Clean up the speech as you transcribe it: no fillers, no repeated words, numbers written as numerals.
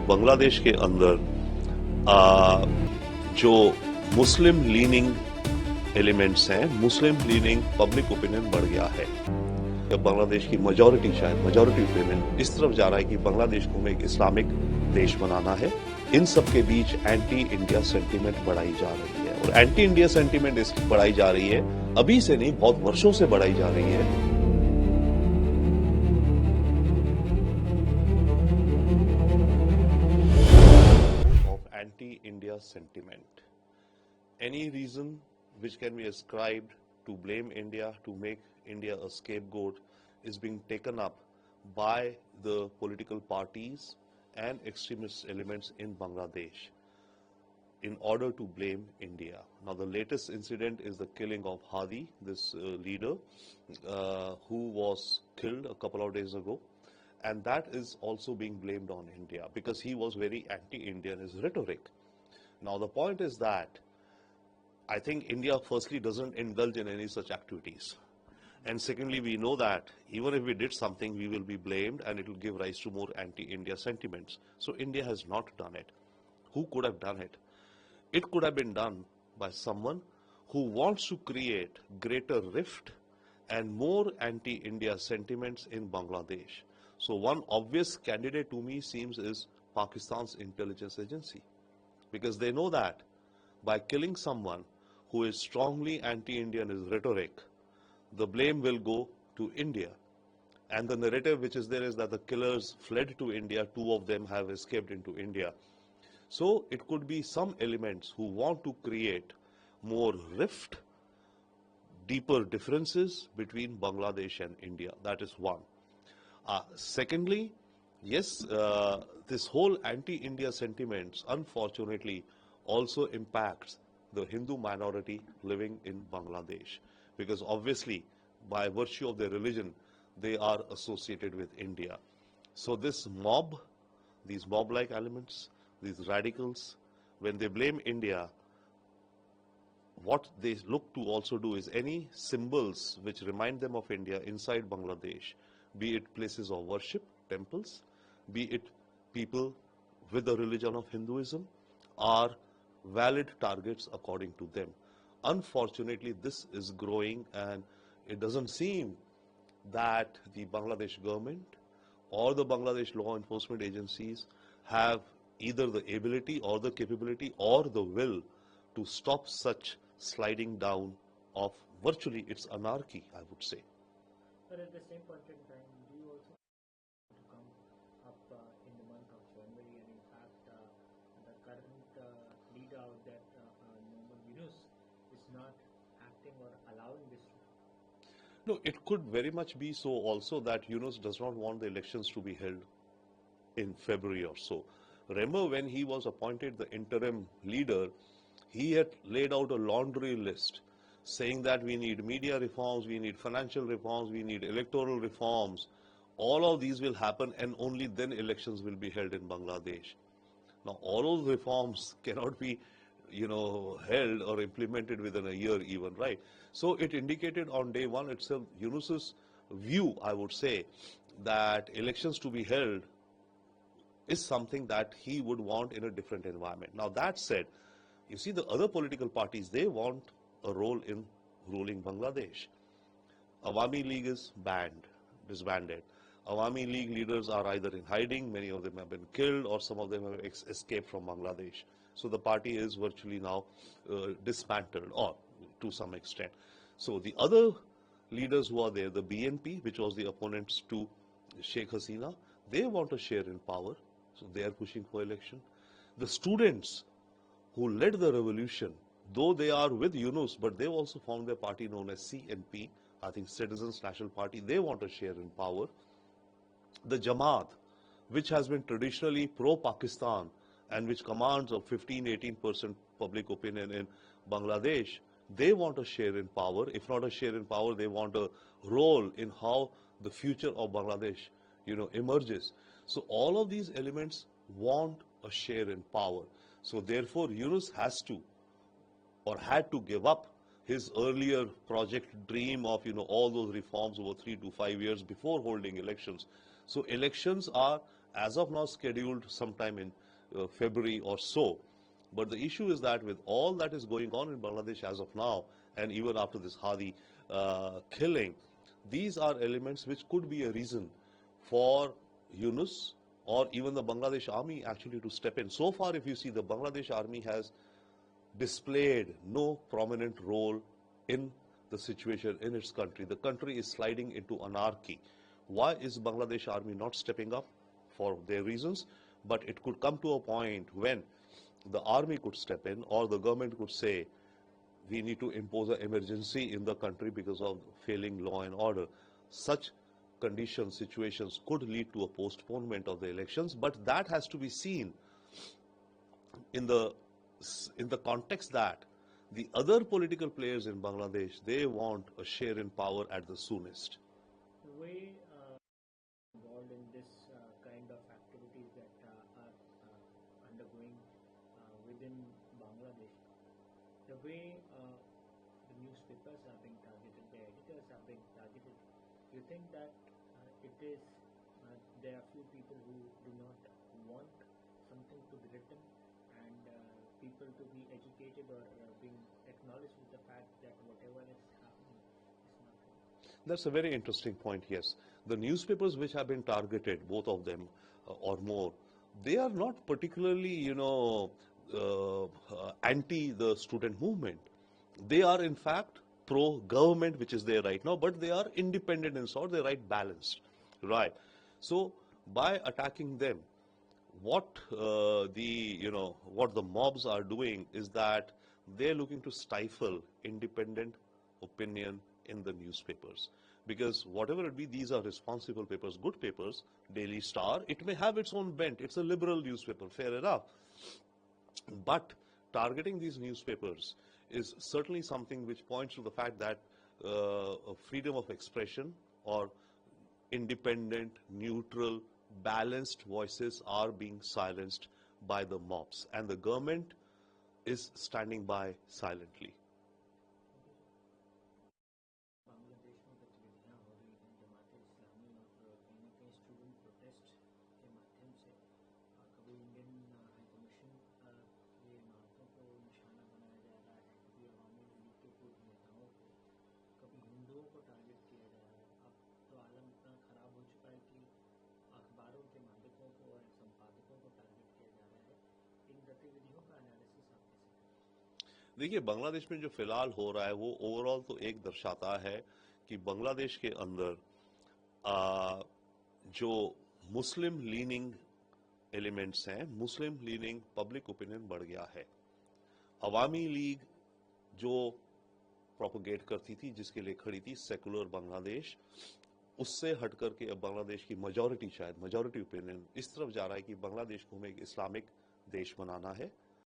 बांग्लादेश के अंदर जो मुस्लिम लीनिंग एलिमेंट्स हैं, मुस्लिम लीनिंग पब्लिक ओपिनियन बढ़ गया है। बांग्लादेश की मेजॉरिटी, शायद मेजॉरिटी ओपिनियन इस तरफ जा रहा है कि बांग्लादेश को हमें एक इस्लामिक देश बनाना है। इन सब के बीच एंटी इंडिया सेंटीमेंट बढ़ाई जा रही है, और एंटी इंडिया सेंटीमेंट इसकी बढ़ाई जा रही है, अभी से नहीं, बहुत वर्षों से बढ़ाई जा रही है। Anti-India sentiment. Any reason which can be ascribed to blame India, to make India a scapegoat, is being taken up by the political parties and extremist elements in Bangladesh in order to blame India. Now, the latest incident is the killing of Hadi, this leader who was killed a couple of days ago. And that is also being blamed on India because he was very anti-Indian in his rhetoric. Now the point is that I think India firstly doesn't indulge in any such activities. And secondly, we know that even if we did something, we will be blamed and it will give rise to more anti-India sentiments. So India has not done it. Who could have done it? It could have been done by someone who wants to create greater rift and more anti-India sentiments in Bangladesh. So one obvious candidate to me seems is Pakistan's intelligence agency, because they know that by killing someone who is strongly anti-Indian in his rhetoric, the blame will go to India. And the narrative which is there is that the killers fled to India, 2 of them have escaped into India. So it could be some elements who want to create more rift, deeper differences between Bangladesh and India. That is one. Secondly, yes, this whole anti-India sentiments unfortunately also impacts the Hindu minority living in Bangladesh, because obviously by virtue of their religion they are associated with India. So this mob, these mob-like elements, these radicals, when they blame India, what they look to also do is any symbols which remind them of India inside Bangladesh, be it places of worship, temples, be it people with the religion of Hinduism, are valid targets according to them. Unfortunately, this is growing, and it doesn't seem that the Bangladesh government or the Bangladesh law enforcement agencies have either the ability or the capability or the will to stop such sliding down of virtually its anarchy, I would say. But at the same point in time, do you also come up in the month of January, and in fact, the current leader of that, Mohammed Yunus, is not acting or allowing this? No, it could very much be so also that Yunus does not want the elections to be held in February or so. Remember, when he was appointed the interim leader, he had laid out a laundry list saying that we need media reforms, we need financial reforms, we need electoral reforms. All of these will happen, and only then elections will be held in Bangladesh. Now, all those reforms cannot be, held or implemented within a year even, right? So it indicated on day one itself, Yunus's view, I would say, that elections to be held is something that he would want in a different environment. Now, that said, you see, the other political parties, they want a role in ruling Bangladesh. Awami League is disbanded. Awami League leaders are either in hiding, many of them have been killed, or some of them have escaped from Bangladesh. So the party is virtually now dismantled, or to some extent. So the other leaders who are there, the BNP, which was the opponents to Sheikh Hasina, they want a share in power, so they are pushing for election. The students who led the revolution, though they are with Yunus, but they also formed their party known as CNP, I think Citizens National Party, they want a share in power. The Jamaat, which has been traditionally pro-Pakistan and which commands a 15-18% public opinion in Bangladesh, they want a share in power. If not a share in power, they want a role in how the future of Bangladesh, emerges. So all of these elements want a share in power. So therefore, Yunus has to, or had to, give up his earlier project dream of all those reforms over 3 to 5 years before holding elections. So elections are as of now scheduled sometime in February or so. But the issue is that with all that is going on in Bangladesh as of now, and even after this Hadi killing, these are elements which could be a reason for Yunus or even the Bangladesh army actually to step in. So far, if you see, the Bangladesh army has displayed no prominent role in the situation in its country. The country is sliding into anarchy. Why is Bangladesh army not stepping up? For their reasons, but it could come to a point when the army could step in or the government could say, we need to impose an emergency in the country because of failing law and order. Such conditions, situations could lead to a postponement of the elections, but that has to be seen in the context that the other political players in Bangladesh, they want a share in power at the soonest. The way involved in this kind of activities that are undergoing within Bangladesh, the way the newspapers are being targeted, the editors are being targeted, you think that it is there are few people who do not want something to be written and people to be educated or being acknowledged with the fact that whatever is happening is not right? That's a very interesting point, yes. The newspapers which have been targeted, both of them or more, they are not particularly, anti the student movement. They are in fact pro-government, which is there right now, but they are independent in sort, they write balanced, right? So by attacking them, what what the mobs are doing is that they're looking to stifle independent opinion in the newspapers, because whatever it be, these are responsible papers, good papers. Daily Star, it may have its own bent, it's a liberal newspaper, fair enough, but targeting these newspapers is certainly something which points to the fact that freedom of expression or independent, neutral, balanced voices are being silenced by the mobs, and the government is standing by silently. Bangladesh में गतिविधियां हो रही हैं जमात इस्लामी और कहीं ना कहीं student protest के माध्यम से कभी इंडियन हाई कमीशन की इमारतों को निशाना बनाया जा रहा है, कभी अवामी लीग के पूर्व नेताओं को, कभी हिंदुओं को टारगेट किया जा रहा है. अब तो आलम इतना खराब हो चुका है कि अखबारों के मालिकों को और संपादकों को टारगेट किया जा रहा है. इन गतिविधियों का एनालिसिस आप कैसे करें? देखिए, बांग्लादेश में जो फिलहाल हो रहा है वो ओवरऑल तो एक दर्शाता है कि बांग्लादेश के अंदर जो मुस्लिम लीनिंग एलिमेंट्स हैं, मुस्लिम लीनिंग पब्लिक ओपिनियन बढ़ गया है. अवामी लीग जो प्रोपोगेट करती थी, जिसके लिए खड़ी थी सेकुलर बांग्लादेश, उससे हट करके अब बांग्लादेश की मेजॉरिटी, शायद मेजॉरिटी ओपिनियन इस तरफ जा रहा है कि बांग्लादेश को हमें एक इस्लामिक देश बनाना है